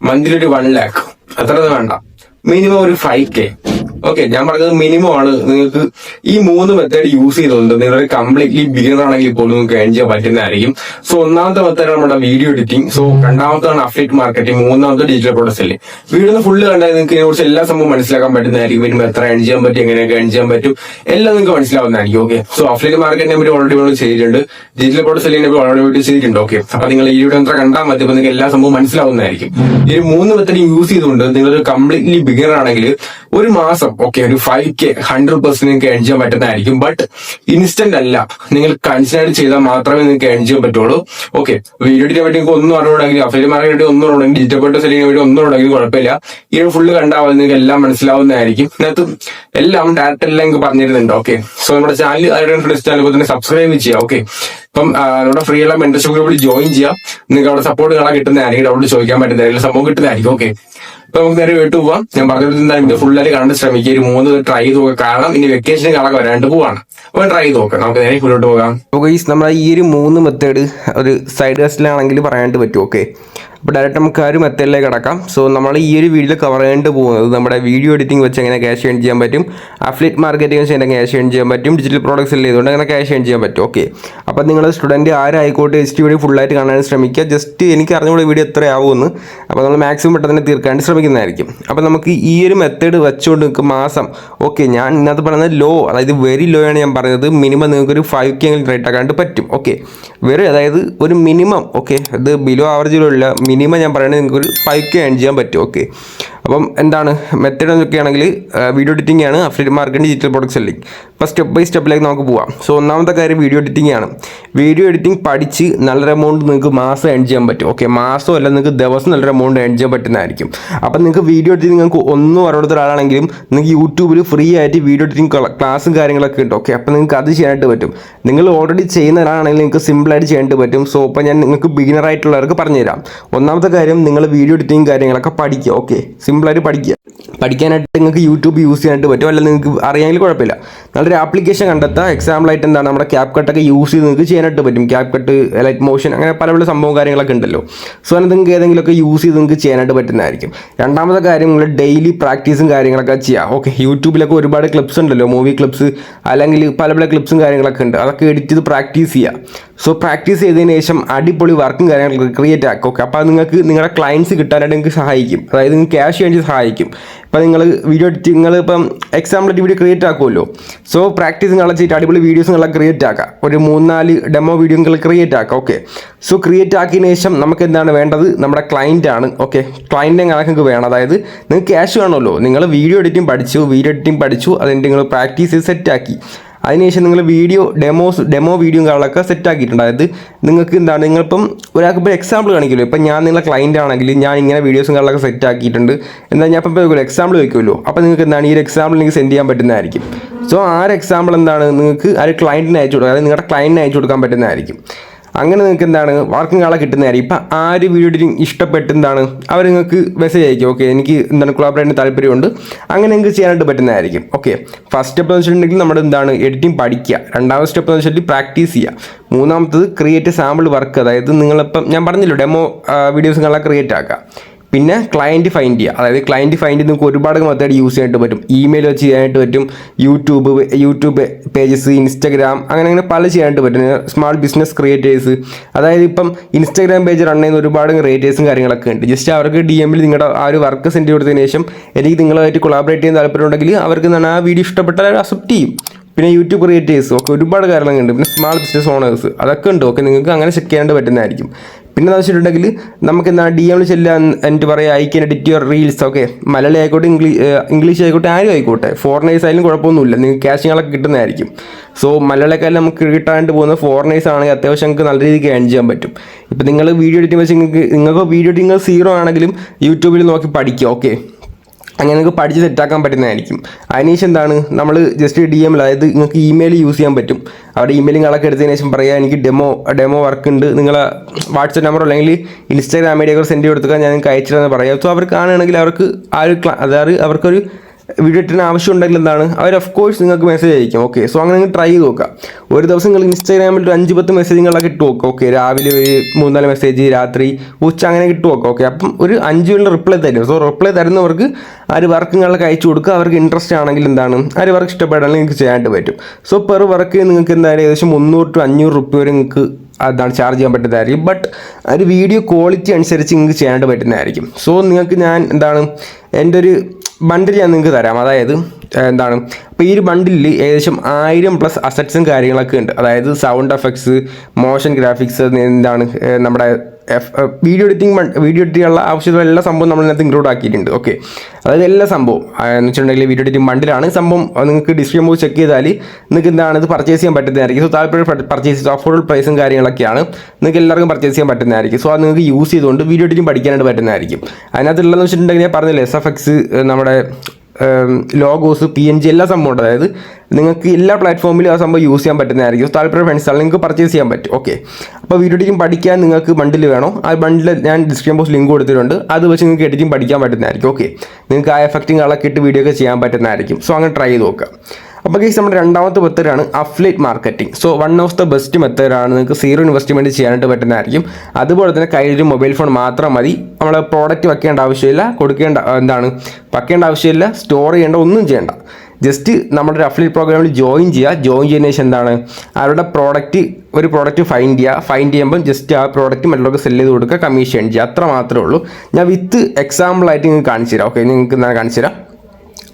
Monthly ഒരു 1 lakh അത്ര വേണ്ട, മിനിമം ഒരു 5K. ഓക്കെ, ഞാൻ പറഞ്ഞത് മിനിമം ആണ്. നിങ്ങൾക്ക് ഈ 3 മെത്തേഡ് യൂസ് ചെയ്തുകൊണ്ട് നിങ്ങൾ കംപ്ലീറ്റ്ലി ബിഗിനർ ആണെങ്കിൽ പോലും നിങ്ങൾക്ക് ഏൺ ചെയ്യാൻ പറ്റുന്നതായിരിക്കും. സോ ഒന്നാമത്തെ മെത്തേഡ് നമ്മുടെ വീഡിയോ എഡിറ്റിംഗ്, സോ രണ്ടാമത്താണ് അഫിലിയേറ്റ് മാർക്കറ്റിംഗ്, മൂന്നാമത്തെ digital product selling. Video full കണ്ടാൽ നിങ്ങൾക്ക് ഇതിനെക്കുറിച്ച് എല്ലാ സംഭവം മനസ്സിലാക്കാൻ പറ്റുന്നതായിരിക്കും. മിനിമം എത്ര ഏൺ ചെയ്യാൻ പറ്റും, എങ്ങനെയൊക്കെ ഏൺ ചെയ്യാൻ പറ്റും, എല്ലാം നിങ്ങൾക്ക് മനസ്സിലാവുന്നതായിരിക്കും. ഓക്കെ, സോ അഫിലിയേറ്റ് മാർക്കറ്റിനെ പറ്റി ഓൾറെഡി നമ്മൾ ചെയ്തിട്ടുണ്ട്, ഡിജിറ്റൽ പ്രൊഡക്റ്റ് സെല്ലിങ്ങിനെ പറ്റി ഓൾറെഡി ചെയ്തിട്ടുണ്ട്. ഓക്കെ, അപ്പൊ നിങ്ങൾ ഈ വീഡിയോ എത്ര കണ്ടാൽ മതി, അപ്പൊ നിങ്ങൾക്ക് എല്ലാ സംഭവം മനസ്സിലാവുന്നതായിരിക്കും. ഈ 3 മെത്തേഡ് യൂസ് ചെയ്തുകൊണ്ട് നിങ്ങൾ കംപ്ലീറ്റ്ലി ബിഗിനർ ആണെങ്കിൽ ഒരു മാസം ഓക്കെ ഒരു 5K 100% നിങ്ങൾക്ക് ഏൺ ചെയ്യാൻ പറ്റുന്നതായിരിക്കും. ബട്ട് ഇൻസ്റ്റന്റ് അല്ല, നിങ്ങൾ കൺസിഡർ ചെയ്താൽ മാത്രമേ നിങ്ങൾക്ക് ഏൺ ചെയ്യാൻ പറ്റുള്ളൂ. ഓക്കെ, വീഡിയോയെ പറ്റി നിങ്ങൾക്ക് ഒന്നും അറിവുണ്ടെങ്കിൽ, അഫിലിയേറ്റ് മാർക്കറ്റിനെ ഒന്നും ഉണ്ടെങ്കിൽ, ഡിജിറ്റൽ പ്രൊഡക്റ്റ് സെല്ലിങ്ങിനെ പറ്റി ഒന്നും ഉണ്ടെങ്കിൽ കുഴപ്പമില്ല. ഈ ഫുള്ള് കണ്ടാൽ നിങ്ങൾക്ക് എല്ലാം മനസ്സിലാവുന്നതായിരിക്കും. ഇതിനകത്ത് എല്ലാം ഡയറക്റ്റ് എല്ലാം നിങ്ങൾക്ക് പറഞ്ഞിരുന്നുണ്ട്. ഓക്കെ, സോ നമ്മുടെ ചാനൽ ചാനൽ തന്നെ സബ്സ്ക്രൈബ് ചെയ്യാം. ഓക്കെ, ഇപ്പം നമ്മുടെ ഫ്രീ ഉള്ള മെന്റർഷിപ്പ് ഗ്രൂപ്പിൽ ജോയിൻ ചെയ്യാം. നിങ്ങൾക്ക് അവിടെ സപ്പോർട്ട് കാണാൻ കിട്ടുന്നതായിരിക്കും, അവിടെ ചോദിക്കാൻ പറ്റുന്നതായിരിക്കും, സംഭവം കിട്ടുന്നതായിരിക്കും. ഓക്കെ, അപ്പൊ നമുക്ക് നേരെ വീട്ടിൽ പോവാം. ഞാൻ പറഞ്ഞിട്ട് ഫുള്ളായിട്ട് കാണാൻ ശ്രമിക്കുക. ഒരു 3 ട്രൈ ചെയ്ത് നോക്കാം. കാരണം ഇനി വെക്കേഷൻ കാണാൻ വരാണ്ട് പോവാണ്, അപ്പൊ ട്രൈ ചെയ്ത് നോക്കാം. നമുക്ക് നേരെ മുന്നോട്ട് പോകാം. നമ്മുടെ ഈ ഒരു 3 മെത്തേഡ് ഒരു സൈഡ് ഹസ്റ്റിലാണെങ്കിൽ പറയാണ്ട് പറ്റും. ഓക്കെ, അപ്പോൾ ഡയറക്റ്റ് നമുക്ക് ആ ഒരു മെത്തേഡിലേക്ക് കടക്കാം. സോ നമ്മൾ ഈ ഒരു വീഡിയോയിൽ കവർ ചെയ്യേണ്ടി പോകുന്നത് നമ്മുടെ വീഡിയോ എഡിറ്റിംഗ് വെച്ച് എങ്ങനെ ക്യാഷ് ഏൺ ചെയ്യാൻ പറ്റും, അഫിലിയേറ്റ് മാർക്കറ്റിംഗ് വെച്ച് എങ്ങനെ ക്യാഷ് ഏൺ ചെയ്യാൻ പറ്റും, ഡിജിറ്റൽ പ്രോഡക്ട്സ് സെല് ചെയ്തുകൊണ്ട് അങ്ങനെ ക്യാഷ് ഏൺ ചെയ്യാൻ പറ്റും. ഓക്കെ, അപ്പോൾ നിങ്ങൾ സ്റ്റുഡൻറ്റ് ആരായിക്കോട്ടെ ജസ്റ്റ് വീഡിയോ ഫുള്ളായിട്ട് കാണാൻ ശ്രമിക്കുക. ജസ്റ്റ് എനിക്ക് അറിഞ്ഞുള്ള വീഡിയോ എത്രയാവുമെന്ന്, അപ്പോൾ നമ്മൾ മാക്സിമം പെട്ടെന്ന് തീർക്കാൻ ശ്രമിക്കുന്നതായിരിക്കും. അപ്പോൾ നമുക്ക് ഈ ഒരു മെത്തേഡ് വെച്ചുകൊണ്ട് നിങ്ങൾക്ക് മാസം ഓക്കെ, ഞാൻ ഇന്നത്തെ പറയുന്നത് ലോ, അതായത് വെരി ലോ ആണ് ഞാൻ പറയുന്നത്. മിനിമം നിങ്ങൾക്കൊരു 5K റേറ്റ് ആക്കാണ്ട് പറ്റും. ഓക്കെ, അതായത് ഒരു മിനിമം ഓക്കെ, ഇത് ബിലോ ആവറേജിലുള്ള മിനിമം ഞാൻ പറയുന്നത് നിങ്ങൾക്ക് ഒരു 5K ഏൺ ചെയ്യാൻ പറ്റും. ഓക്കെ, അപ്പം എന്താണ് മെത്തേഡ് എന്നൊക്കെയാണെങ്കിൽ വീഡിയോ എഡിറ്റിംഗ് ആണ്, affiliate marketing, digital product selling. അപ്പോൾ സ്റ്റെപ്പ് ബൈ സ്റ്റെപ്പിലേക്ക് നമുക്ക് പോവാം. സോ ഒന്നാമത്തെ കാര്യം വീഡിയോ എഡിറ്റിംഗ് ആണ്. വീഡിയോ എഡിറ്റിംഗ് പഠിച്ച് നല്ലൊരു എമൗണ്ട് നിങ്ങൾക്ക് മാസം ഏൺ ചെയ്യാൻ പറ്റും. ഓക്കെ, മാസം അല്ല നിങ്ങൾക്ക് ദിവസം നല്ലൊരു എമൗണ്ട് ഏൺ ചെയ്യാൻ പറ്റുന്നതായിരിക്കും. അപ്പം നിങ്ങൾക്ക് വീഡിയോ എഡിറ്റിംഗ് നിങ്ങൾക്ക് ഒന്നും അറിയാത്ത ഒരാളാണെങ്കിലും നിങ്ങൾക്ക് യൂട്യൂബിൽ ഫ്രീ ആയിട്ട് വീഡിയോ എഡിറ്റിംഗ് ക്ലാസ്സും കാര്യങ്ങളൊക്കെ ഉണ്ട്. ഓക്കെ, അപ്പം നിങ്ങൾക്ക് അത് ചെയ്യാനായിട്ട് പറ്റും. നിങ്ങൾ ഓൾറെഡി ചെയ്യുന്ന ഒരാളാണെങ്കിൽ നിങ്ങൾക്ക് സിമ്പിളായിട്ട് ചെയ്യാനായിട്ട് പറ്റും. സോ അപ്പോൾ ഞാൻ നിങ്ങൾക്ക് ബിഗിനർ ആയിട്ടുള്ളവർക്ക് പറഞ്ഞുതരാം. ഒന്നാമത്തെ കാര്യം നിങ്ങൾ വീഡിയോ എഡിറ്റിംഗ് കാര്യങ്ങളൊക്കെ പഠിക്കുക. ഓക്കെ, സിമ്പിളായിട്ട് പഠിക്കാനായിട്ട് നിങ്ങൾക്ക് യൂട്യൂബ് യൂസ് ചെയ്യാനായിട്ട് പറ്റും. അല്ലെങ്കിൽ നിങ്ങൾക്ക് അറിയാമെങ്കിൽ കുഴപ്പമില്ല. നല്ലൊരു ആപ്ലിക്കേഷൻ കണ്ടെത്തുക. എക്സാമ്പിളായിട്ട് എന്താണ് നമ്മുടെ ക്യാപ് കട്ടൊക്കെ യൂസ് ചെയ്ത് നിങ്ങൾക്ക് ചെയ്യാനായിട്ട് പറ്റും. ക്യാപ് കട്ട്, ലൈറ്റ് മോഷൻ, അങ്ങനെ പല പല സംഭവം കാര്യങ്ങളൊക്കെ ഉണ്ടല്ലോ. സോ അത് നിങ്ങൾക്ക് ഏതെങ്കിലുമൊക്കെ യൂസ് ചെയ്ത് നിങ്ങൾക്ക് ചെയ്യാനായിട്ട് പറ്റുന്നതായിരിക്കും. രണ്ടാമത്തെ കാര്യം നിങ്ങൾ ഡെയിലി പ്രാക്ടീസും കാര്യങ്ങളൊക്കെ ചെയ്യുക. ഓക്കെ, യൂട്യൂബിലൊക്കെ ഒരുപാട് ക്ലിപ്സ് ഉണ്ടല്ലോ, മൂവി ക്ലിപ്സ് അല്ലെങ്കിൽ പല പല ക്ലിപ്സും കാര്യങ്ങളൊക്കെ ഉണ്ട്. അതൊക്കെ എഡിറ്റ് ചെയ്ത് പ്രാക്ടീസ് ചെയ്യുക. സോ പ്രാക്ടീസ് ചെയ്തതിന് ശേഷം അടിപൊളി വർക്കും കാര്യങ്ങളൊക്കെ ക്രിയേറ്റ് ആക്കുക. ഓക്കെ, അപ്പോൾ നിങ്ങൾക്ക് നിങ്ങളുടെ ക്ലയൻസ് കിട്ടാനായിട്ട് നിങ്ങൾക്ക് സഹായിക്കും. അതായത് നിങ്ങൾക്ക് ക്യാഷ് വേണ്ടി സഹായിക്കും. ഇപ്പോൾ നിങ്ങൾ വീഡിയോ എഡിറ്റ് ഇപ്പം എക്സാമ്പിൾ വീഡിയോ ക്രിയേറ്റ് ആക്കുമല്ലോ. സോ പ്രാക്ടീസ് നിങ്ങളെ ചെയ്തിട്ട് അടിപൊളി വീഡിയോസുകളൊക്കെ ക്രിയേറ്റ് ആക്കുക. ഒരു 3-4 ഡെമോ വീഡിയോകൾ ക്രിയേറ്റ് ആക്കുക. ഓക്കെ, സോ ക്രിയേറ്റ് ആക്കിയതിന് ശേഷം നമുക്ക് എന്താണ് വേണ്ടത്, നമ്മുടെ ക്ലയൻ്റ് ആണ്. ഓക്കെ, ക്ലയൻറ്റിനെ നിങ്ങൾക്ക് വേണം. അതായത് നിങ്ങൾക്ക് ക്യാഷ് വേണമല്ലോ. നിങ്ങൾ വീഡിയോ എഡിറ്റിംഗ് പഠിച്ചു, അതിൻ്റെ നിങ്ങൾ പ്രാക്ടീസ് ചെയ്ത് സെറ്റാക്കി. അതിനുശേഷം നിങ്ങൾ ഡെമോ വീഡിയോ കാര്യങ്ങളൊക്കെ സെറ്റ് ആക്കിയിട്ടുണ്ട്. അതായത് നിങ്ങൾക്ക് എന്താണ്, നിങ്ങളിപ്പം ഒരാൾക്ക് ഇപ്പോൾ എക്സാമ്പിൾ കാണിക്കുമല്ലോ. ഇപ്പം ഞാൻ നിങ്ങളെ ക്ലയൻ്റ് ആണെങ്കിൽ ഞാൻ ഇങ്ങനെ വീഡിയോസും കാര്യങ്ങളൊക്കെ സെറ്റ് ആക്കിയിട്ടുണ്ട്. എന്നാൽ ഞാൻ ഇപ്പം എക്സാമ്പിൾ വയ്ക്കുമല്ലോ. അപ്പോൾ നിങ്ങൾക്ക് എന്താണ് ഈ ഒരു എക്സാമ്പിൾ നിങ്ങൾക്ക് സെൻഡ് ചെയ്യാൻ പറ്റുന്നതായിരിക്കും. സോ ആ ഒരു എക്സാമ്പിൾ എന്താണ് നിങ്ങൾക്ക് ആ ഒരു ക്ലയൻറ്റിന് അയച്ചു കൊടുക്കുക, അതായത് നിങ്ങളുടെ ക്ലയൻറ്റിന് അയച്ചു കൊടുക്കാൻ പറ്റുന്നതായിരിക്കും. അങ്ങനെ നിങ്ങൾക്ക് എന്താണ് വർക്കിംഗ് ആളെ കിട്ടുന്നതായിരിക്കും. ഇപ്പം ആ ഒരു വീഡിയോ എഡിറ്റിംഗ് ഇഷ്ടപ്പെട്ട് എന്താണ് അവർ നിങ്ങൾക്ക് മെസ്സേജ് അയക്കും. ഓക്കെ, എനിക്ക് എന്താണ് കൊളാബറേറ്റിന് താല്പര്യമുണ്ട്, അങ്ങനെ നിങ്ങൾക്ക് ചെയ്യാനായിട്ട് പറ്റുന്നതായിരിക്കും. ഓക്കെ, ഫസ്റ്റ് സ്റ്റെപ്പ് എന്ന് വെച്ചിട്ടുണ്ടെങ്കിൽ നമ്മുടെ എന്താണ് എഡിറ്റിംഗ് പഠിക്കുക. രണ്ടാമത്തെ സ്റ്റെപ്പ് എന്ന് വെച്ചിട്ടുണ്ടെങ്കിൽ പ്രാക്ടീസ് ചെയ്യുക. മൂന്നാമത്തത് ക്രിയേറ്റ് സാമ്പിൾ വർക്ക്. അതായത് നിങ്ങളിപ്പം ഞാൻ പറഞ്ഞല്ലോ ഡെമോ വീഡിയോസുകളൊക്കെ ക്രിയേറ്റ് ആക്കുക. പിന്നെ ക്ലയൻറ്റ് ഫൈൻഡ് ചെയ്യുക. അതായത് ക്ലയൻറ്റ് ഫൈൻഡ് നിങ്ങൾക്ക് ഒരുപാട് മെത്തേഡ് യൂസ് ചെയ്യാനായിട്ട് പറ്റും. ഇമെയിൽ വെച്ച് ചെയ്യാനായിട്ട് പറ്റും, യൂട്യൂബ് പേജസ്, ഇൻസ്റ്റാഗ്രാം, അങ്ങനെ പല ചെയ്യാനായിട്ട് പറ്റും. സ്മാൾ ബിസിനസ് ക്രിയേറ്റേഴ്സ്, അതായത് ഇപ്പം ഇൻസ്റ്റാഗ്രാം പേജ് റൺ ചെയ്യുന്ന ഒരുപാട് ക്രിയേറ്റേഴ്സും കാര്യങ്ങളൊക്കെ ഉണ്ട്. ജസ്റ്റ് അവർക്ക് DM-ൽ നിങ്ങളുടെ ആ ഒരു വർക്ക് സെൻഡ് കൊടുത്തതിന് ശേഷം എനിക്ക് നിങ്ങളുമായിട്ട് കൊളാബറേറ്റ് ചെയ്യാൻ താല്പര്യമുണ്ടെങ്കിൽ അവർക്ക് എന്താണ് ആ വീഡിയോ ഇഷ്ടപ്പെട്ടാൽ അക്സെപ്റ്റ് ചെയ്യും. പിന്നെ യൂട്യൂബ് ക്രിയേറ്റേഴ്സ് ഒക്കെ ഒരുപാട് കാര്യങ്ങളുണ്ട്. പിന്നെ സ്മാൾ ബിസിനസ് ഓണേഴ്സ് അതൊക്കെ ഉണ്ട്. ഓക്കെ, നിങ്ങൾക്ക് അങ്ങനെ ചെക്ക് ചെയ്യാണ്ട് പറ്റുന്നതായിരിക്കും. പിന്നെ എന്താ വെച്ചിട്ടുണ്ടെങ്കിൽ നമുക്ക് എന്താണ് DM-ൽ ചെല്ലാൻ എന്നിട്ട് പറയുക I can edit your reels. Okay, Malayalam ആയിക്കോട്ടെ, ഇംഗ്ലീഷ് ആയിക്കോട്ടെ, ആരും ആയിക്കോട്ടെ, ഫോറിനേഴ്സ് ആയാലും കുഴപ്പമൊന്നുമില്ല, നിങ്ങൾക്ക് ക്യാഷിങ്ങളൊക്കെ കിട്ടുന്നതായിരിക്കും. സോ മലയാളക്കാരിൽ നമുക്ക് കിട്ടാണ്ട് പോകുന്ന ഫോറിനേഴ്സ് ആണെങ്കിൽ അത്യാവശ്യം നമുക്ക് നല്ല രീതിക്ക് ഏൺ ചെയ്യാൻ പറ്റും. ഇപ്പം നിങ്ങൾ വീഡിയോ എഡിറ്റിംഗ് വെച്ച് നിങ്ങൾക്ക് വീഡിയോ എഡിറ്റിംഗ് 0 ആണെങ്കിലും യൂട്യൂബിൽ നോക്കി പഠിക്കുക. ഓക്കെ, അങ്ങനെ നിങ്ങൾക്ക് പഠിച്ച് സെറ്റാക്കാൻ പറ്റുന്നതായിരിക്കും. അതിനുശേഷം എന്താണ് നമ്മൾ ജസ്റ്റ് DM-ൽ, അതായത് നിങ്ങൾക്ക് ഇമെയിൽ യൂസ് ചെയ്യാൻ പറ്റും. അവിടെ ഇമെയിലുകളൊക്കെ എടുത്തതിന് ശേഷം പറയുക എനിക്ക് ഡെമോ വർക്ക് ഉണ്ട്, നിങ്ങളെ വാട്സപ്പ് നമ്പറോ അല്ലെങ്കിൽ ഇൻസ്റ്റാഗ്രാം ഐഡിയൊക്കെ സെൻഡ് കൊടുത്തുക, ഞാൻ നിങ്ങൾക്ക് അയച്ചിട്ടെന്ന് പറയാം. സോ അവർ കാണുകയാണെങ്കിൽ അവർക്ക് ആ ഒരു അതായത് അവർക്കൊരു വീഡിയോ എഡിറ്റിന് ആവശ്യം ഉണ്ടെങ്കിൽ എന്താണ് അവർ ഓഫ് കോഴ്സ് നിങ്ങൾക്ക് മെസ്സേജ് അയക്കും. ഓക്കെ, സോ അങ്ങനെ നിങ്ങൾ ട്രൈ ചെയ്ത് നോക്കുക. ഒരു ദിവസം നിങ്ങൾ ഇൻസ്റ്റാഗ്രാമിൽ ഒരു 5-10 മെസ്സേജുകളൊക്കെ ഇട്ട് നോക്കുക. ഓക്കെ, രാവിലെ ഒരു 3-4 മെസ്സേജ്, രാത്രി, ഉച്ച അങ്ങനെ ഇട്ട് നോക്കുക. ഓക്കെ, അപ്പം ഒരു 5 മിനിറ്റ് റിപ്ലൈ തരും. സോ റിപ്ലൈ തരുന്നവർക്ക് ആ ഒരു വർക്ക് നിങ്ങളൊക്കെ അയച്ചു കൊടുക്കുക. അവർക്ക് ഇൻട്രസ്റ്റ് ആണെങ്കിൽ എന്താണ് ആ ഒരു വർക്ക് ഇഷ്ടപ്പെടാണെങ്കിൽ നിങ്ങൾക്ക് ചെയ്യാനായിട്ട് പറ്റും. സോ പെർ വർക്ക് നിങ്ങൾക്ക് എന്തായാലും ഏകദേശം 300 to 500 റുപ്യ വരെ നിങ്ങൾക്ക് അതാണ് ചാർജ് ചെയ്യാൻ പറ്റുന്നതായിരിക്കും. ബട്ട് ഒരു വീഡിയോ ക്വാളിറ്റി അനുസരിച്ച് നിങ്ങൾക്ക് ചെയ്യാനായിട്ട് പറ്റുന്നതായിരിക്കും. സോ നിങ്ങൾക്ക് ഞാൻ എന്താണ് എൻ്റെ ഒരു ബണ്ടിൽ ഞാൻ നിങ്ങൾക്ക് തരാം. അതായത് എന്താണ് അപ്പോൾ ഈ ഒരു ബണ്ടിലിൽ ഏകദേശം 1000+ അസറ്റ്സും കാര്യങ്ങളൊക്കെ ഉണ്ട്. അതായത് സൗണ്ട് എഫക്ട്സ്, മോഷൻ ഗ്രാഫിക്സ്, എന്താണ് നമ്മുടെ വീഡിയോ എഡിറ്റിങ്ങുള്ള ആവശ്യമുള്ള എല്ലാ സംഭവം നമ്മളിനകത്ത് ഇൻക്ലൂഡ് ആക്കിയിട്ടുണ്ട്. ഓക്കെ, അതായത് എല്ലാ സംഭവം എന്ന് വെച്ചിട്ടുണ്ടെങ്കിൽ വീഡിയോ എഡിറ്റിംഗ് ബണ്ടിലാണ് സംഭവം. നിങ്ങൾക്ക് ഡിസ്ക്രിപ്ഷൻ ബോക്സ് ചെക്ക് ചെയ്താൽ നിങ്ങൾക്ക് എന്താണ് ഇത് പർച്ചേസ് ചെയ്യാൻ പറ്റുന്നതായിരിക്കും. സോ താല്പര്യം പർച്ചേസ് അഫോർഡബിൾ പ്രൈസും കാര്യങ്ങളൊക്കെയാണ്. നിങ്ങൾക്ക് എല്ലാവർക്കും പർച്ചേസ് ചെയ്യാൻ പറ്റുന്നതായിരിക്കും. സോ അത് നിങ്ങൾക്ക് യൂസ് ചെയ്തുകൊണ്ട് വീഡിയോ എഡിറ്റിംഗ് പഠിക്കാനായിട്ട് പറ്റുന്നതായിരിക്കും. അതിനകത്തുള്ളതെന്ന് വെച്ചിട്ടുണ്ടെങ്കിൽ ഞാൻ പറഞ്ഞില്ലേ, SFX, നമ്മുടെ ലോഗോസ്, PNG എല്ലാ സംഭവം ഉണ്ട്. അതായത് നിങ്ങൾക്ക് എല്ലാ പ്ലാറ്റ്ഫോമിലും ആ സംഭവം യൂസ് ചെയ്യാൻ പറ്റുന്നതായിരിക്കും. താല്പര്യം ഫ്രണ്ട്സ് ആണ് നിങ്ങൾക്ക് പർച്ചേസ് ചെയ്യാൻ പറ്റും. ഓക്കെ, അപ്പോൾ വീഡിയോ എഡിറ്റിംഗ് പഠിക്കാൻ നിങ്ങൾക്ക് ബണ്ടിൽ വേണോ? ആ ബണ്ടിൽ ഞാൻ ഡിസ്ക്രിപ്ഷൻ ബോക്സ് ലിങ്ക് കൊടുത്തിട്ടുണ്ട്. അത് വെച്ച് നിങ്ങൾക്ക് എഡിറ്റിംഗ് പഠിക്കാൻ പറ്റുന്നതായിരിക്കും. ഓക്കെ, നിങ്ങൾക്ക് ആ എഫക്റ്റിംഗ് കളൊക്കെ ഇട്ട് വീഡിയോ ഒക്കെ ചെയ്യാൻ പറ്റുന്നതായിരിക്കും. സോ അങ്ങനെ ട്രൈ ചെയ്ത് നോക്കുക. അപ്പോൾ ഗൈസ്, നമ്മുടെ രണ്ടാമത്തെ മെത്തേഡാണ് affiliate marketing. So one of the best മെത്തേഡാണ്. നിങ്ങൾക്ക് 0 ഇൻവെസ്റ്റ്മെൻറ്റ് ചെയ്യാനായിട്ട് പറ്റുന്നതായിരിക്കും. അതുപോലെ തന്നെ കയ്യിലൊരു മൊബൈൽ ഫോൺ മാത്രം മതി. നമ്മൾ പ്രോഡക്റ്റ് വെക്കേണ്ട ആവശ്യമില്ല, വെക്കേണ്ട ആവശ്യമില്ല, സ്റ്റോർ ചെയ്യേണ്ട, ഒന്നും ചെയ്യേണ്ട. ജസ്റ്റ് നമ്മുടെ ഒരു അഫിലിയേറ്റ് പ്രോഗ്രാമിൽ ജോയിൻ ചെയ്യുന്നതിന് ശേഷം എന്താണ് അവരുടെ ഒരു പ്രോഡക്റ്റ് ഫൈൻഡ് ചെയ്യുമ്പോൾ ജസ്റ്റ് ആ പ്രോഡക്റ്റ് മറ്റുള്ളവർക്ക് സെല് ചെയ്ത് കൊടുക്കുക, കമ്മീഷൻ ചെയ്യുക, അത്ര മാത്രമേ ഉള്ളൂ. ഞാൻ വിത്ത് എക്സാമ്പിളായിട്ട് നിങ്ങൾക്ക് കാണിച്ചു തരാം. ഓക്കെ, നിങ്ങൾക്ക് ഞാൻ കാണിച്ചു തരാം.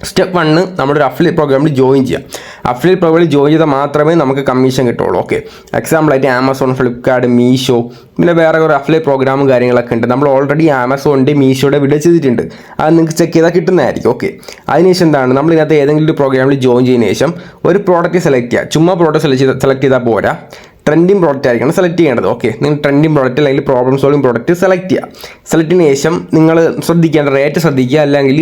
സ്റ്റെപ്പ് 1, നമ്മുടെ ഒരു അഫിലിയേറ്റ് പ്രോഗ്രാമിൽ ജോയിൻ ചെയ്യാം. അഫിലിയേറ്റ് പ്രോഗ്രാമിൽ ജോയിൻ ചെയ്താൽ മാത്രമേ നമുക്ക് കമ്മീഷൻ കിട്ടുള്ളൂ. ഓക്കെ, എക്സാമ്പിളായിട്ട് ആമസോൺ, ഫ്ലിപ്കാർട്ട്, മീഷോ, പിന്നെ വേറെ കുറേ അഫിലിയേറ്റ് പ്രോഗ്രാമും കാര്യങ്ങളൊക്കെ ഉണ്ട്. നമ്മൾ ഓൾറെഡി ആമസോണിൻ്റെ, മീഷോയുടെ വീഡിയോ ചെയ്തിട്ടുണ്ട്. അത് നിങ്ങൾക്ക് ചെക്ക് ചെയ്താൽ കിട്ടുന്നതായിരിക്കും. ഓക്കെ, അതിനുശേഷം എന്താണ് നമ്മൾ ഇതിനകത്ത് ഏതെങ്കിലും ഒരു പ്രോഗ്രാമിൽ ജോയിൻ ചെയ്യുന്ന ശേഷം ഒരു പ്രോഡക്റ്റ് സെലക്ട് ചെയ്യുക. ചുമ്മാ പ്രോഡക്റ്റ് സെലക്ട് ചെയ്താൽ പോരാ, ട്രെൻഡിങ് പ്രോഡക്റ്റ് ആയിരിക്കണം സെലക്ട് ചെയ്യേണ്ടത്. ഓക്കെ, നിങ്ങൾ ട്രെൻഡിങ് പ്രോഡക്റ്റ് അല്ലെങ്കിൽ പ്രോബ്ലം സോൾവിങ് പ്രോഡക്റ്റ് സെലക്ട് ചെയ്യുക. സെലക്ട് ചെയ്യുന്ന ശേഷം നിങ്ങൾ ശ്രദ്ധിക്കേണ്ട റേറ്റ് ശ്രദ്ധിക്കുക, അല്ലെങ്കിൽ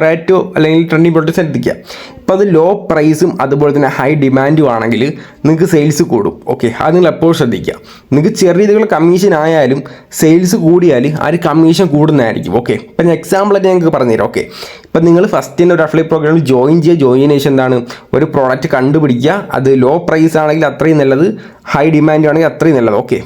റേറ്റോ അല്ലെങ്കിൽ ട്രെൻഡിങ് പ്രോഡക്റ്റ് ശ്രദ്ധിക്കുക. ഇപ്പോൾ അത് ലോ പ്രൈസും അതുപോലെ തന്നെ ഹൈ ഡിമാൻഡും ആണെങ്കിൽ നിങ്ങൾക്ക് സെയിൽസ് കൂടും. ഓക്കെ, അത് നിങ്ങൾ എപ്പോഴും ശ്രദ്ധിക്കുക. നിങ്ങൾക്ക് ചെറിയ രീതിയിലുള്ള കമ്മീഷൻ ആയാലും സെയിൽസ് കൂടിയാൽ ആ ഒരു കമ്മീഷൻ കൂടുന്നതായിരിക്കും. ഓക്കെ, ഇപ്പം ഞാൻ എക്സാമ്പിളായിട്ട് ഞങ്ങൾക്ക് പറഞ്ഞുതരാം. ഓക്കെ, ഇപ്പം നിങ്ങൾ ഫസ്റ്റ് തന്നെ ഒരു അഫിലിയേറ്റ് പ്രോഗ്രാമിൽ ജോയിൻ ചെയ്യുന്ന ശേഷം എന്താണ് ഒരു പ്രോഡക്റ്റ് കണ്ടുപിടിക്കുക. അത് ലോ പ്രൈസ് ആണെങ്കിൽ അത്രയും നല്ലത്, ഹൈ ഡിമാൻഡ് ആണെങ്കിൽ അത്രയും നല്ലത്. ഓക്കെ,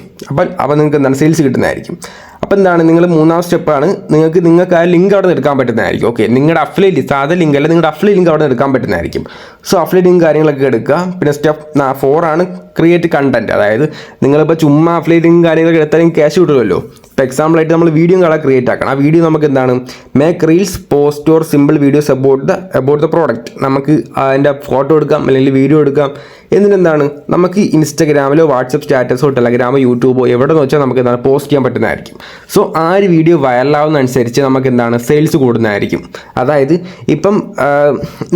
അപ്പം നിങ്ങൾക്ക് എന്താണ് സെയിൽസ് കിട്ടുന്നതായിരിക്കും. അപ്പോൾ എന്താണ് നിങ്ങൾ മൂന്നാമത്തെ സ്റ്റെപ്പാണ് നിങ്ങൾക്ക് ആ ലിങ്ക് അവിടെ നിന്ന് എടുക്കാൻ പറ്റുന്നതായിരിക്കും. ഓക്കെ, നിങ്ങളുടെ അഫിലിയേറ്റ് സാധാ ലിങ്ക് അല്ല, നിങ്ങളുടെ അഫിലിയേറ്റ് ലിങ്ക് അവിടെ നിന്ന് എടുക്കാൻ പറ്റുന്നതായിരിക്കും. സോ അഫിലിയേറ്റ് ലിങ്ക് കാര്യങ്ങളൊക്കെ എടുക്കുക. പിന്നെ സ്റ്റെപ്പ് 4 ആണ് ക്രിയേറ്റ് കണ്ടന്റ്. അതായത് നിങ്ങളിപ്പോൾ ചുമ്മാ അഫിലിയേറ്റ് ലിങ്ക് കാര്യങ്ങളൊക്കെ എടുത്താലും ക്യാഷ് കിട്ടുമല്ലോ. ഇപ്പോൾ എക്സാമ്പിളായിട്ട് നമ്മൾ വീഡിയോ ക്രിയേറ്റ് ആക്കണം. ആ വീഡിയോ നമുക്ക് എന്താണ് make reels, post or simple videos about the product. നമുക്ക് അതിൻ്റെ ഫോട്ടോ എടുക്കാം അല്ലെങ്കിൽ വീഡിയോ എടുക്കാം. എന്നിട്ടെന്താണ് നമുക്ക് ഇൻസ്റ്റാഗ്രാമിലോ വാട്സപ്പ് സ്റ്റാറ്റസോ ടെലഗ്രാമോ യൂട്യൂബോ എവിടെ നിന്ന് വെച്ചാൽ നമുക്ക് എന്താണ് പോസ്റ്റ് ചെയ്യാൻ പറ്റുന്നതായിരിക്കും. സോ ആ ഒരു വീഡിയോ വൈറലാവുന്ന അനുസരിച്ച് നമുക്ക് എന്താണ് സെയിൽസ് കൂടുന്നതായിരിക്കും. അതായത് ഇപ്പം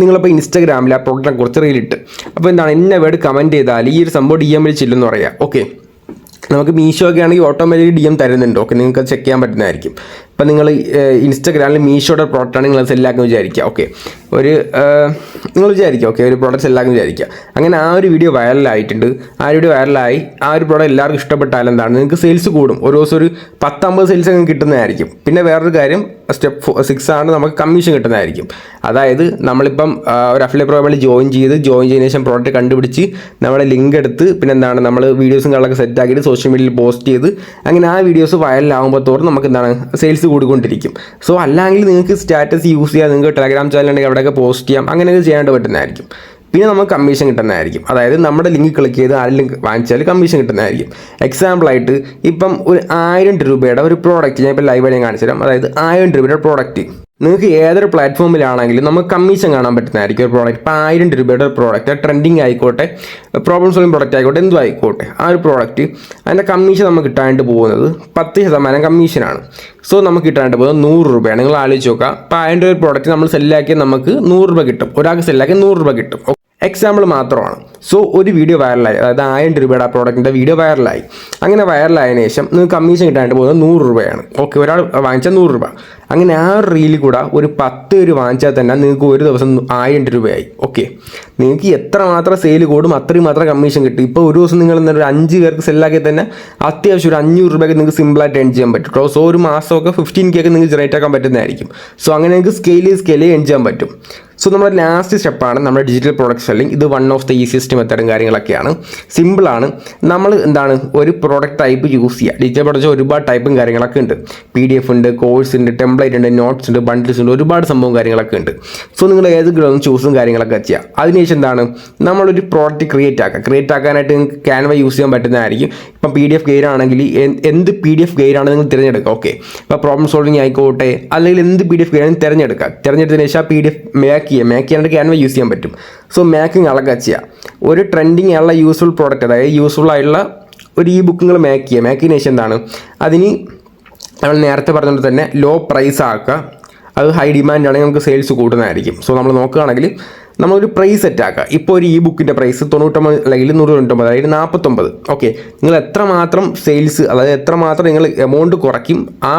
നിങ്ങളിപ്പോൾ ഇൻസ്റ്റാഗ്രാമിൽ ആ പ്രോഡക്റ്റിനെ കുറിച്ച് റീലിട്ട്, അപ്പോൾ എന്താണ് എന്നെ വേർഡ് കമൻറ്റ് ചെയ്താൽ ഈ ഒരു സംഭവം DM വഴി ചെല്ലുമെന്ന് പറയാം. ഓക്കെ, നമുക്ക് മീഷോ ഒക്കെ ആണെങ്കിൽ ഓട്ടോമാറ്റിക് DM തരുന്നുണ്ട്. ഓക്കെ, നിങ്ങൾക്ക് ചെക്ക് ചെയ്യാൻ പറ്റുന്നതായിരിക്കും. ഇപ്പം നിങ്ങൾ ഇൻസ്റ്റാഗ്രാമിൽ മീഷോയുടെ പ്രോഡക്റ്റാണ് നിങ്ങൾ സെല്ലാക്കാൻ വിചാരിക്കുക. ഓക്കെ, നിങ്ങൾ വിചാരിക്കുക ഓക്കെ ഒരു പ്രോഡക്റ്റ് സെല്ലാക്കാൻ വിചാരിക്കുക. അങ്ങനെ ആ ഒരു വീഡിയോ വൈറലായിട്ടുണ്ട്. ആ വീഡിയോ വൈറലായി ആ ഒരു പ്രോഡക്റ്റ് എല്ലാവർക്കും ഇഷ്ടപ്പെട്ടാൽ എന്താണ് നിങ്ങൾക്ക് സെയിൽസ് കൂടും. ഒരു ദിവസം ഒരു 10-50 സെയിൽസ് അങ്ങനെ കിട്ടുന്നതായിരിക്കും. പിന്നെ വേറൊരു കാര്യം സ്റ്റെപ്പ് 6 ആണ് നമുക്ക് കമ്മീഷൻ കിട്ടുന്നതായിരിക്കും. അതായത് നമ്മളിപ്പം ഒരു അഫിലിയേറ്റ് പ്രോഗ്രാമിൽ ജോയിൻ ചെയ്യുന്നതിന് ശേഷം പ്രോഡക്റ്റ് കണ്ടുപിടിച്ച് നമ്മുടെ ലിങ്ക് എടുത്ത് പിന്നെ എന്താണ് നമ്മൾ വീഡിയോസും കാര്യങ്ങളൊക്കെ സെറ്റ് ആക്കിയിട്ട് സോഷ്യൽ മീഡിയയിൽ പോസ്റ്റ് ചെയ്ത് അങ്ങനെ ആ വീഡിയോസ് വൈറലാകുമ്പോൾ തോറും നമുക്ക് എന്താണ് സെയിൽസ് കൂടിക്കൊണ്ടിരിക്കും. സോ അല്ലെങ്കിൽ നിങ്ങൾക്ക് സ്റ്റാറ്റസ് യൂസ് ചെയ്യാം, നിങ്ങൾക്ക് ടെലഗ്രാം ചാനൽ ഉണ്ടെങ്കിൽ അവിടെയൊക്കെ പോസ്റ്റ് ചെയ്യാം, അങ്ങനെയൊക്കെ ചെയ്യാണ്ട് പറ്റുന്നതായിരിക്കും. പിന്നെ നമുക്ക് കമ്മീഷൻ കിട്ടുന്നതായിരിക്കും. അതായത് നമ്മുടെ ലിങ്ക് ക്ലിക്ക് ചെയ്ത് ആരെങ്കിലും വാങ്ങിച്ചാൽ കമ്മീഷൻ കിട്ടുന്നതായിരിക്കും. എക്സാമ്പിളായിട്ട് ഇപ്പം ഒരു 1000 രൂപയുടെ ഒരു പ്രോഡക്റ്റ് ഞാൻ ഇപ്പോൾ ലൈവായി കാണിച്ചു തരാം. അതായത് 1000 രൂപയുടെ പ്രോഡക്റ്റ് നിങ്ങൾക്ക് ഏതൊരു പ്ലാറ്റ്ഫോമിലാണെങ്കിലും നമുക്ക് കമ്മീഷൻ കാണാൻ പറ്റുന്നതായിരിക്കും. ഒരു പ്രോഡക്റ്റ് ഇപ്പോൾ 1000 രൂപയുടെ പ്രോഡക്റ്റ് ട്രെൻഡിങ് ആയിക്കോട്ടെ, പ്രോബ്ലം സോൾവിങ് പ്രോഡക്റ്റ് ആയിക്കോട്ടെ, എന്തും ആയിക്കോട്ടെ, ആ ഒരു പ്രോഡക്റ്റ് അതിൻ്റെ കമ്മീഷൻ നമുക്ക് കിട്ടാനായിട്ട് പോകുന്നത് 10% കമ്മീഷനാണ്. സോ നമുക്ക് കിട്ടാനായിട്ട് പോകുന്നത് 100 രൂപയാണ്. നിങ്ങൾ ആലോചിച്ച് നോക്കുക, ഇപ്പോൾ 1000 രൂപ പ്രോഡക്റ്റ് നമ്മൾ സെല്ലാക്കിയാൽ നമുക്ക് 100 രൂപ കിട്ടും. ഒരാൾക്ക് സെല്ലാക്കിയാൽ 100 രൂപ കിട്ടും. എക്സാമ്പിൾ മാത്രമാണ്. സോ ഒരു വീഡിയോ വൈറലായി, അതായത് 1000 രൂപയുടെ ആ പ്രോഡക്റ്റിൻ്റെ വീഡിയോ വൈറലായി. അങ്ങനെ വൈറലായതിനു ശേഷം നിങ്ങൾക്ക് കമ്മീഷൻ കിട്ടാനായിട്ട് പോകുന്നത് 100 രൂപയാണ്. ഓക്കെ, ഒരാൾ വാങ്ങിച്ചാൽ 100 രൂപ. അങ്ങനെ ആ ഒരു റീലിൽ കൂടെ ഒരു 10 പേര് വാങ്ങിച്ചാൽ തന്നെ നിങ്ങൾക്ക് ഒരു ദിവസം 1000 രൂപയായി. ഓക്കെ, നിങ്ങൾക്ക് എത്ര മാത്രം സെയിൽ കൂടും അത്രയും മാത്രം കമ്മീഷൻ കിട്ടും. ഇപ്പോൾ ഒരു ദിവസം നിങ്ങൾ ഒരു 5 പേർക്ക് സെല്ലാക്കി തന്നെ അത്യാവശ്യം ഒരു 500 രൂപയ്ക്ക് നിങ്ങൾക്ക് സിമ്പിളായിട്ട് എൺ ചെയ്യാൻ പറ്റും കേട്ടോ. സോ ഒരു മാസമൊക്കെ 15K ഒക്കെ നിങ്ങൾക്ക് ജനറേറ്റ് ആക്കാൻ പറ്റുന്നതായിരിക്കും. സോ അങ്ങനെ നിങ്ങൾക്ക് സ്കെയിൽ എൺ ചെയ്യാൻ പറ്റും. സോ നമ്മുടെ ലാസ്റ്റ് സ്റ്റെപ്പാണ് നമ്മുടെ ഡിജിറ്റൽ പ്രോഡക്റ്റ് സെല്ലിംഗ്. ഇത് വൺ ഓഫ് ദ ഈസിയസ്റ്റ് മെത്തേഡും കാര്യങ്ങളൊക്കെയാണ്, സിമ്പിളാണ്. നമ്മൾ എന്താണ് ഒരു പ്രോഡക്റ്റ് ടൈപ്പ് യൂസ് ചെയ്യുക. ഡിജിറ്റൽ പ്രോഡക്റ്റ് ഒരുപാട് ടൈപ്പും കാര്യങ്ങളൊക്കെ ഉണ്ട്. PDF ഉണ്ട്, കോഴ്സ് ഉണ്ട്, ടെംപ്ലേറ്റ് ഉണ്ട്, നോട്ട്സ് ഉണ്ട്, ബണ്ടിൽസ് ഉണ്ട്, ഒരുപാട് സംഭവം കാര്യങ്ങളൊക്കെ ഉണ്ട്. സോ നിങ്ങൾ ഏതെങ്കിലും ഒന്ന് ചൂസും കാര്യങ്ങളൊക്കെ ചെയ്യുക. അതിനുശേഷം എന്താണ് നമ്മളൊരു പ്രോഡക്റ്റ് ക്രിയേറ്റ് ആക്കാനായിട്ട് നിങ്ങൾക്ക് ക്യാൻവ യൂസ് ചെയ്യാൻ പറ്റുന്നതായിരിക്കും. ഇപ്പം PDF ഗൈഡ് ആണെങ്കിൽ എന്ത് PDF ഗൈഡാണ് നിങ്ങൾ തിരഞ്ഞെടുക്കുക. ഓക്കെ, ഇപ്പോൾ പ്രോബ്ലം സോൾവിങ് ആയിക്കോട്ടെ, അല്ലെങ്കിൽ എന്ത് PDF ഗൈഡാണ് തിരഞ്ഞെടുത്തതിന് ശേഷം PDF മേക്ക് ചെയ്യാനായിട്ട് ക്യാൻവ യൂസ് ചെയ്യാൻ പറ്റും. സോ മേക്കിംഗ് അളക്കുക ചെയ്യുക. ഒരു ട്രെൻഡിങ് ആയുള്ള യൂസ്ഫുൾ പ്രോഡക്റ്റ്, അതായത് യൂസ്ഫുൾ ആയിട്ടുള്ള ഒരു ബുക്കുകൾ മേക്ക് ചെയ്യുക. മേക്കിന് ശേഷം എന്താണ് അതിന് നമ്മൾ നേരത്തെ പറഞ്ഞുകൊണ്ട് തന്നെ ലോ പ്രൈസ് ആക്കുക. അത് ഹൈ ഡിമാൻഡ് ആണെങ്കിൽ നമുക്ക് സെയിൽസ് കൂടുന്നതായിരിക്കും. സോ നമ്മൾ നോക്കുകയാണെങ്കിൽ നമ്മളൊരു പ്രൈസ് സെറ്റ് ആക്കുക. ഇപ്പോൾ ഒരു ബുക്കിൻ്റെ പ്രൈസ് 99 അല്ലെങ്കിൽ 199, അതായത് 49. ഓക്കെ, നിങ്ങൾ എത്രമാത്രം സെയിൽസ്, അതായത് എത്രമാത്രം നിങ്ങൾ എമൗണ്ട് കുറയ്ക്കും ആ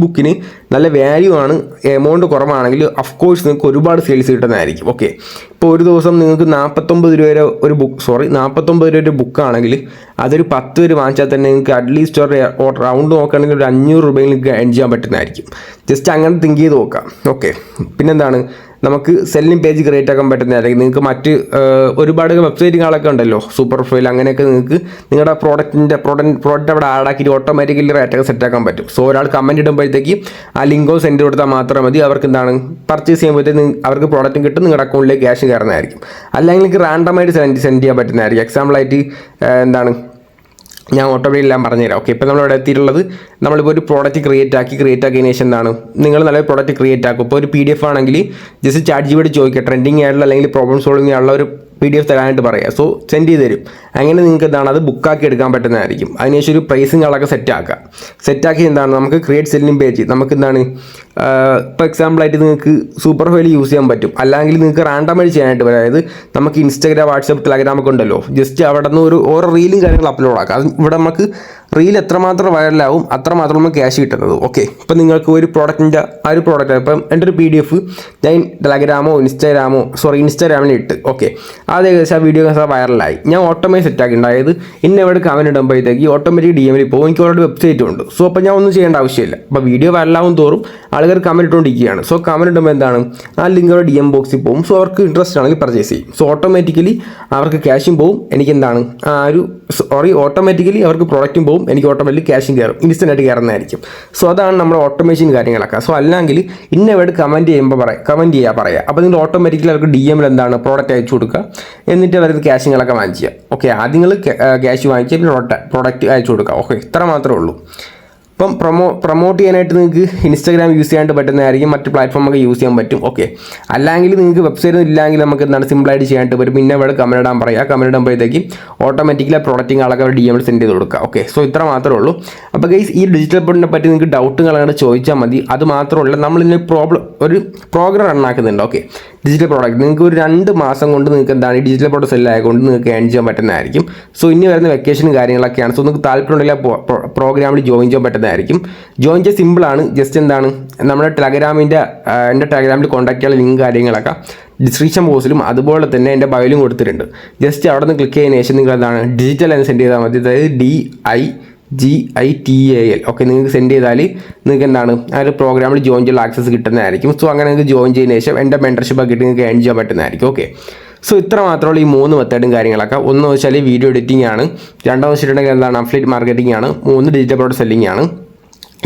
ബുക്കിന് നല്ല വാല്യൂ ആണ്. എമൗണ്ട് കുറവാണെങ്കിൽ അഫ്കോഴ്സ് നിങ്ങൾക്ക് ഒരുപാട് സെയിൽസ് കിട്ടുന്നതായിരിക്കും. ഓക്കെ, ഇപ്പോൾ ഒരു ദിവസം നിങ്ങൾക്ക് 49 രൂപയുടെ ഒരു ബുക്കാണെങ്കിൽ അതൊരു 10 പേര് വാങ്ങിച്ചാൽ തന്നെ നിങ്ങൾക്ക് അറ്റ്ലീസ്റ്റ് ഒരു റൗണ്ട് നോക്കുകയാണെങ്കിൽ ഒരു 500 രൂപയിൽ നിങ്ങൾക്ക് എൺ ചെയ്യാൻ പറ്റുന്നതായിരിക്കും. ജസ്റ്റ് അങ്ങനെ തിങ്ക് ചെയ്ത് നോക്കാം. ഓക്കെ, പിന്നെന്താണ് നമുക്ക് സെല്ലിംഗ് പേജ് ക്രിയേറ്റ് ആക്കാൻ പറ്റുന്നതായിരിക്കും. നിങ്ങൾക്ക് മറ്റ് ഒരുപാട് വെബ്സൈറ്റുകളൊക്കെ ഉണ്ടല്ലോ, സൂപ്പർ പ്രൊഫൈൽ, അങ്ങനെയൊക്കെ നിങ്ങൾക്ക് നിങ്ങളുടെ പ്രോഡക്റ്റ് അവിടെ ആഡ് ആക്കിയിട്ട് ഓട്ടോമാറ്റിക്കലി റേറ്റൊക്കെ സെറ്റ് ആക്കാൻ പറ്റും. സോ ഒരാൾ കമൻറ്റ് ഇടുമ്പോഴത്തേക്ക് ആ ലിങ്കോ സെൻഡ് കൊടുത്താൽ മാത്രം മതി. അവർക്ക് എന്താണ് പർച്ചേസ് ചെയ്യുമ്പോഴത്തേക്ക് അവർക്ക് പ്രോഡക്റ്റും കിട്ടും, നിങ്ങളുടെ അക്കൗണ്ടിലേക്ക് ക്യാഷ് കയറുന്നതായിരിക്കും. അല്ലെങ്കിൽ നിങ്ങൾക്ക് റാൻഡമായിട്ട് സെൻഡ് ചെയ്യാൻ പറ്റുന്നതായിരിക്കും. എക്സാമ്പിളായിട്ട് എന്താണ് ഞാൻ ഓട്ടോമാറ്റിക് എല്ലാം പറഞ്ഞുതരാം. ഓക്കെ, ഇപ്പോൾ നമ്മളിവിടെ എത്തിയിട്ടുള്ളത് നമ്മളിപ്പോൾ ഒരു പ്രോഡക്റ്റ് ക്രിയേറ്റ് ആക്കിയതിനു ശേഷം എന്താണ് നിങ്ങൾ നല്ലൊരു പ്രോഡക്റ്റ് ക്രിയേറ്റ് ആക്കും. ഇപ്പോൾ ഒരു PDF ആണെങ്കിൽ ജസ്റ്റ് ChatGPT ചോദിക്കുക, ട്രെൻഡിങ് ആയിട്ടുള്ള അല്ലെങ്കിൽ പ്രോബ്ലം സോൾവിങ് ആയിട്ടുള്ള ഒരു PDF തരാനായിട്ട് പറയുക. സോ സെൻഡ് ചെയ്ത് തരും. അങ്ങനെ നിങ്ങൾക്ക് എന്താണ് അത് ബുക്കാക്കി എടുക്കാൻ പറ്റുന്നതായിരിക്കും. അതിനുശേഷം ഒരു പ്രൈസിങ്ങളൊക്കെ സെറ്റാക്കി എന്താണ് നമുക്ക് ക്രിയേറ്റ് സെല്ലിംഗ് പേജ് നമുക്ക് എന്താണ് ഇപ്പോൾ എക്സാമ്പിളായിട്ട് നിങ്ങൾക്ക് സൂപ്പർ ഫയൽ യൂസ് ചെയ്യാൻ പറ്റും. അല്ലെങ്കിൽ നിങ്ങൾക്ക് റാൻഡമായിട്ട് ചെയ്യാനായിട്ട് വരും. അതായത് നമുക്ക് Instagram, WhatsApp, Telegram ഒക്കെ ഉണ്ടല്ലോ, ജസ്റ്റ് അവിടെ നിന്ന് ഓരോ റീലും കാര്യങ്ങളും അപ്ലോഡ് ആക്കാം. അത് ഇവിടെ നമുക്ക് റീൽ എത്രമാത്രം വൈറലാവും അത്രമാത്രം നമുക്ക് ക്യാഷ് കിട്ടുന്നത്. ഓക്കെ, ഇപ്പം നിങ്ങൾക്ക് ഒരു പ്രോഡക്റ്റിൻ്റെ ഇപ്പം എൻ്റെ ഒരു PDF ഞാൻ ഇൻസ്റ്റാഗ്രാമിൽ ഇട്ട്. ഓക്കെ, അത് ഏകദേശം ആ വീഡിയോ വൈറലായി. ഞാൻ ഓട്ടോമാറ്റിക് സെറ്റാക്കിയിട്ടുണ്ട്. അതായത് എവിടെ കമൻറ്റ് ഇടുമ്പോഴത്തേക്ക് ഓട്ടോമാറ്റിക് DMൽ പോകും. എനിക്ക് ഓൾറെഡി വെബ്സൈറ്റും ഉണ്ട്. സോ അപ്പോൾ ഞാൻ ഒന്നും ചെയ്യേണ്ട ആവശ്യമില്ല. അപ്പോൾ വീഡിയോ വൈറലാവും തോറും ആളുകൾ കമൻറ്റ് ഇട്ടുകൊണ്ടിരിക്കുകയാണ്. സോ കമൻറ്റ് ഇടുമ്പോൾ എന്താണ് ആ ലിങ്ക് അവിടെ DM ബോക്സിൽ പോകും. സോ അവർക്ക് ഇൻട്രസ്റ്റ് ആണെങ്കിൽ പർച്ചേസ് ചെയ്യും. സോ ഓട്ടോമാറ്റിക്കലി അവർക്ക് ക്യാഷും പോകും, എനിക്ക് എന്താണ് ഓട്ടോമാറ്റിക്കലി അവർക്ക് പ്രോഡക്റ്റും പോകും, എനിക്ക് ഓട്ടോമാറ്റിക്കലി ക്യാഷും കയറും, ഇൻസ്റ്റൻ്റ് ആയിട്ട് കയറുന്നതായിരിക്കും. സോ അതാണ് നമ്മുടെ ഓട്ടോമേഷൻ കാര്യങ്ങളൊക്കെ. സോ അല്ലെങ്കിൽ ഇന്നവിടെ കമൻറ്റ് ചെയ്യുമ്പോൾ പറയാം. അപ്പോൾ നിങ്ങൾ ഓട്ടോമാറ്റിക്കലി അവർക്ക് DMൽ എന്താണ് പ്രോഡക്റ്റ് അയച്ചു കൊടുക്കുക. എന്നിട്ട് അവർക്ക് ക്യാഷുകളൊക്കെ വാങ്ങിക്കുക. ഓക്കെ, ആദ്യം നിങ്ങൾ ക്യാഷ് വാങ്ങിക്കുക, പിന്നെ പ്രോഡക്റ്റ് അയച്ചു കൊടുക്കുക. ഓക്കെ, ഇത്ര മാത്രമേ ഉള്ളൂ. ഇപ്പം പ്രൊമോട്ട് ചെയ്യാനായിട്ട് നിങ്ങൾക്ക് Instagram യൂസ് ചെയ്യാനായിട്ട് പറ്റുന്നതായിരിക്കും, മറ്റ് പ്ലാറ്റ്ഫോമൊക്കെ യൂസ് ചെയ്യാൻ പറ്റും. ഓക്കെ, അല്ലെങ്കിൽ നിങ്ങൾക്ക് വെബ്സൈറ്റ് ഇല്ലെങ്കിൽ നമുക്ക് എന്താണ് സിമ്പിളായിട്ട് ചെയ്യാനായിട്ട് വരും. പിന്നെ ഇവിടെ കമൻറ്റ് ഇടാൻ പറയുക. കമൻറ്റ് ഇടുമ്പോഴത്തേക്ക് ഓട്ടോമാറ്റിക്കലി പ്രോഡക്റ്റിംഗ് ആളൊക്കെ DMൽ സെൻഡ് ചെയ്ത് കൊടുക്കുക. ഓക്കെ, സോ ഇത്ര മാത്രമേ ഉള്ളൂ. അപ്പോൾ ഗൈസ് ഈ ഡിജിറ്റൽ പ്രോഡക്റ്റിനെ പറ്റി നിങ്ങൾക്ക് ഡൗട്ടുകളാണ് ചോദിച്ചാൽ മതി. അത് മാത്രമല്ല നമ്മളിന്ന് ഒരു പ്രോഗ്രാം റൺ ആക്കുന്നുണ്ട്. ഓക്കെ, ഡിജിറ്റൽ പ്രോഡക്റ്റ് നിങ്ങൾക്ക് ഒരു 2 മാസം കൊണ്ട് നിങ്ങൾക്ക് എന്താണ് ഈ ഡിജിറ്റൽ പ്രോഡക്റ്റ് സെല്ലായതുകൊണ്ട് നിങ്ങൾക്ക് ഏൺ ചെയ്യാൻ പറ്റുന്നതായിരിക്കും. സോ ഇനി വരുന്ന വെക്കേഷനും കാര്യങ്ങളൊക്കെയാണ്. സോ നിങ്ങൾക്ക് താല്പര്യമുണ്ടെങ്കിൽ പ്രോഗ്രാമിൽ ജോയിൻ ചെയ്യാൻ പറ്റുന്നതായിരിക്കും. ജോയിൻ ചെയ്യാൻ സിമ്പിളാണ്. ജസ്റ്റ് എന്താണ് നമ്മുടെ എൻ്റെ ടെലഗ്രാമിൽ കോൺടാക്ട് ചെയ്യാനുള്ള ലിങ്ക് കാര്യങ്ങളൊക്കെ ഡിസ്ക്രിപ്ഷൻ ബോക്സിലും അതുപോലെ തന്നെ എൻ്റെ ബയോയിലും കൊടുത്തിട്ടുണ്ട്. ജസ്റ്റ് അവിടെ നിന്ന് ക്ലിക്ക് ചെയ്തതിന് ശേഷം നിങ്ങൾ എന്താണ് ഡിജിറ്റൽ എന്ന് സെൻഡ് ചെയ്താൽ മതി. അതായത് DIGITAL. ഓക്കെ, നിങ്ങൾക്ക് സെൻഡ് ചെയ്താൽ നിങ്ങൾക്ക് എന്താണ് ആ ഒരു പ്രോഗ്രാമിൽ ജോയിൻ ചെയ്യാൻ ആക്സസ് കിട്ടുന്നതായിരിക്കും. സോ അങ്ങനെ നിങ്ങൾക്ക് ജോയിൻ ചെയ്തതിന് ശേഷം എൻ്റെ മെൻറ്റർഷിപ്പ് ആക്കിയിട്ട് നിങ്ങൾക്ക് ഏൺ ചെയ്യാൻ പറ്റുന്നതായിരിക്കും. ഓക്കെ, സോ ഇത്ര മാത്രമുള്ള ഈ 3 മെത്തേഡും കാര്യങ്ങളൊക്കെ. ഒന്ന് വെച്ചാൽ വീഡിയോ എഡിറ്റിംഗ് ആണ്, രണ്ടാമത് വെച്ചിട്ടുണ്ടെങ്കിൽ എന്താണ് അഫിലിയേറ്റ് മാർക്കറ്റിംഗ് ആണ്, 3 ഡിജിറ്റൽ പ്രോഡക്റ്റ് സെല്ലിംഗ് ആണ്.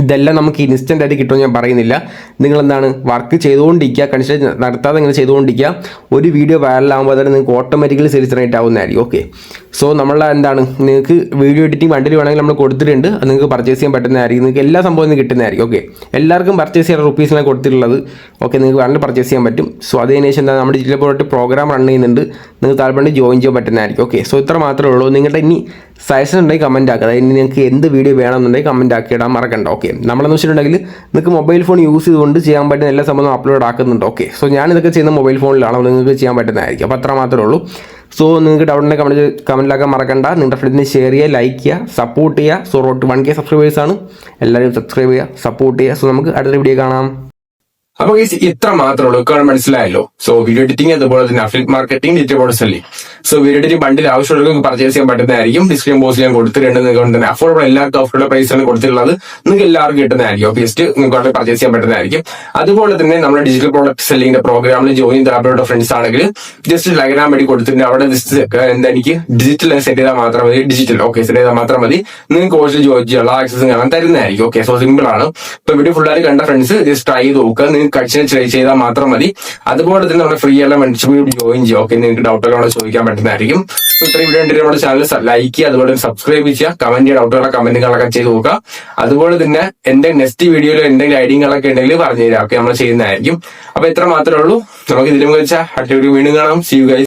ഇതെല്ലാം നമുക്ക് ഇൻസ്റ്റൻ്റ് ആയിട്ട് കിട്ടുമെന്ന് ഞാൻ പറയുന്നില്ല. നിങ്ങളെന്താണ് വർക്ക് ചെയ്തുകൊണ്ടിരിക്കുക, കൺസിഡർ നടത്താതെ നിങ്ങൾ ചെയ്തുകൊണ്ടിരിക്കുക. ഒരു വീഡിയോ വൈറലാകുമ്പോൾ തന്നെ നിങ്ങൾക്ക് ഓട്ടോമാറ്റിക്കലി സെയിൽസ് ജനറേറ്റ് ആവുന്നതായിരിക്കും. ഓക്കെ, സോ നമ്മളെ എന്താണ് നിങ്ങൾക്ക് വീഡിയോ എഡിറ്റിംഗ് വണ്ടിൽ വേണമെങ്കിൽ നമ്മൾ കൊടുത്തിട്ടുണ്ട്. അത് നിങ്ങൾക്ക് പർച്ചേസ് ചെയ്യാൻ പറ്റുന്നതായിരിക്കും. നിങ്ങൾക്ക് എല്ലാ സംഭവം കിട്ടുന്നതായിരിക്കും. ഓക്കെ, എല്ലാവർക്കും പർച്ചേസ് ചെയ്യാൻ റുപ്പീസിലാണ് കൊടുത്തിട്ടുള്ളത്. ഓക്കെ, നിങ്ങൾക്ക് വേണമെങ്കിൽ പർച്ചേസ് ചെയ്യാൻ പറ്റും. സോ അതിന് ശേഷം എന്താണ് നമ്മുടെ ഡിജിറ്റൽ പ്രോഡക്റ്റ് പ്രോഗ്രാം റൺ ചെയ്യുന്നുണ്ട്. നിങ്ങൾക്ക് താല്പര്യം ജോയിൻ ചെയ്യാൻ പറ്റുന്നതായിരിക്കും. ഓക്കെ, സോ ഇത്ര മാത്രമേ ഉള്ളൂ. നിങ്ങളുടെ ഇനി സജഷൻ ഉണ്ടെങ്കിൽ കമൻറ്റ് ആക്കുക. അതായത് നിങ്ങൾക്ക് എന്ത് വീഡിയോ വേണമെന്നുണ്ടെങ്കിൽ കമൻറ്റ് ആക്കി ഇടാൻ മറക്കണ്ട. ഓക്കെ, നമ്മളെന്ന് വെച്ചിട്ടുണ്ടെങ്കിൽ നിങ്ങൾക്ക് മൊബൈൽ ഫോൺ യൂസ് ചെയ്തുകൊണ്ട് ചെയ്യാൻ പറ്റുന്ന എല്ലാ സംഭവം അപ്ലോഡ് ആക്കുന്നുണ്ട്. ഓക്കെ, സോ ഞാനിതൊക്കെ ചെയ്യുന്ന മൊബൈൽ ഫോണിലാണ്, നിങ്ങൾക്ക് ചെയ്യാൻ പറ്റുന്നതായിരിക്കും. അപ്പോൾ അത്ര മാത്രമേ ഉള്ളൂ. സോ നിങ്ങൾക്ക് ഡൗട്ടിൻ്റെ കമൻറ്റിലാക്കാൻ മറക്കണ്ട. നിങ്ങളുടെ ഫ്രണ്ട്സിന് ഷെയർ ചെയ്യുക, ലൈക്ക് ചെയ്യുക, സപ്പോർട്ട് ചെയ്യുക. സോ റോഡ് 1K സബ്സ്ക്രൈബേഴ്സാണ്, എല്ലാവരും സബ്സ്ക്രൈബ് ചെയ്യുക, സപ്പോർട്ട് ചെയ്യുക. സോ നമുക്ക് അടുത്ത വീഡിയോ കാണാം. അപ്പൊ ഇത്ര മാത്രമേ ഉള്ളൂ, മനസ്സിലായല്ലോ. സോ വീഡിയോ എഡിറ്റിംഗ്, അതുപോലെ തന്നെ affiliate marketing, digital product selling. So video editing bundle ആവശ്യമുള്ളവർക്ക് പർച്ചേസ് ചെയ്യാൻ പറ്റുന്നതായിരിക്കും. ഡിസ്ക്രിപ്ഷൻ ബോക്സിൽ ഞാൻ കൊടുത്തിട്ടുണ്ട്. നിങ്ങൾക്ക് തന്നെ അഫോർഡബിൾ, എല്ലാവർക്കും അഫോർഡബിൾ പ്രൈസാണ് കൊടുത്തിട്ടുള്ളത്. നിങ്ങൾക്ക് എല്ലാവർക്കും കിട്ടുന്നതായിരിക്കും. ജസ്റ്റ് നിങ്ങൾക്ക് പർച്ചേസ് ചെയ്യാൻ പറ്റുന്നതായിരിക്കും. അതുപോലെ തന്നെ നമ്മുടെ ഡിജിറ്റൽ പ്രോഡക്റ്റ് സെല്ലിംഗിന്റെ പ്രോഗ്രാമിൽ ജോയിൻ താല്പര്യപ്പെട്ട ഫ്രണ്ട്സ് ആണെങ്കിൽ ജസ്റ്റ് ഡയഗ്രാം വേണ്ടി കൊടുത്തിട്ടുണ്ട്. അവിടെ ജസ്റ്റ് എന്താ എനിക്ക് ഡിജിറ്റൽ സെറ്റ് ചെയ്താൽ മാത്രം മതി. സെറ്റ് ചെയ്താൽ മാത്രം മതി. നിങ്ങൾക്ക് കോഴ്സിൽ ജോയിൻ ചെയ്യാനുള്ള ആക്സസ് കാണാൻ തരുന്നതായിരിക്കും. ഓക്കെ, സോ സിമ്പിൾ ആണ്. ഇപ്പൊ വീഡിയോ ഫുള്ളായി കണ്ട ഫ്രണ്ട്സ് ജസ്റ്റ് ട്രൈ ചെയ്ത് നോക്കുക. നിങ്ങൾക്ക് ചെയ്താൽ മാത്രം മതി. അതുപോലെ തന്നെ നമ്മുടെ ഫ്രീ ആയുള്ള മെമ്പർഷിപ്പ് ജോയിൻ ചെയ്യുക. ഓക്കെ, നിങ്ങൾക്ക് ഡൗട്ടുകളോട് ചോദിക്കാൻ പറ്റുന്നതായിരിക്കും. സോ ഇത്രയും വീഡിയോ ഉണ്ടെങ്കിൽ നമ്മുടെ ചാനൽ ലൈക്ക് ചെയ്യുക, അതുപോലെ സബ്സ്ക്രൈബ് ചെയ്യുക, കമന്റ് ചെയ്യുക, ഡൗട്ടുകളൊക്കെ കമന്റുകളൊക്കെ ചെയ്ത് നോക്കുക. അതുപോലെ തന്നെ എന്റെ നെക്സ്റ്റ് വീഡിയോയിൽ എന്തെങ്കിലും ഐഡിയകളൊക്കെ ഉണ്ടെങ്കിൽ പറഞ്ഞു തരാം. ഓക്കെ, നമ്മൾ ചെയ്യുന്നതായിരിക്കും. അപ്പൊ ഇത്ര മാത്രമേ ഉള്ളൂ. നമുക്ക് ഇതിലും വെച്ചാൽ അടുത്ത വീഡിയോ വീണ്ടും കാണാം. See you guys.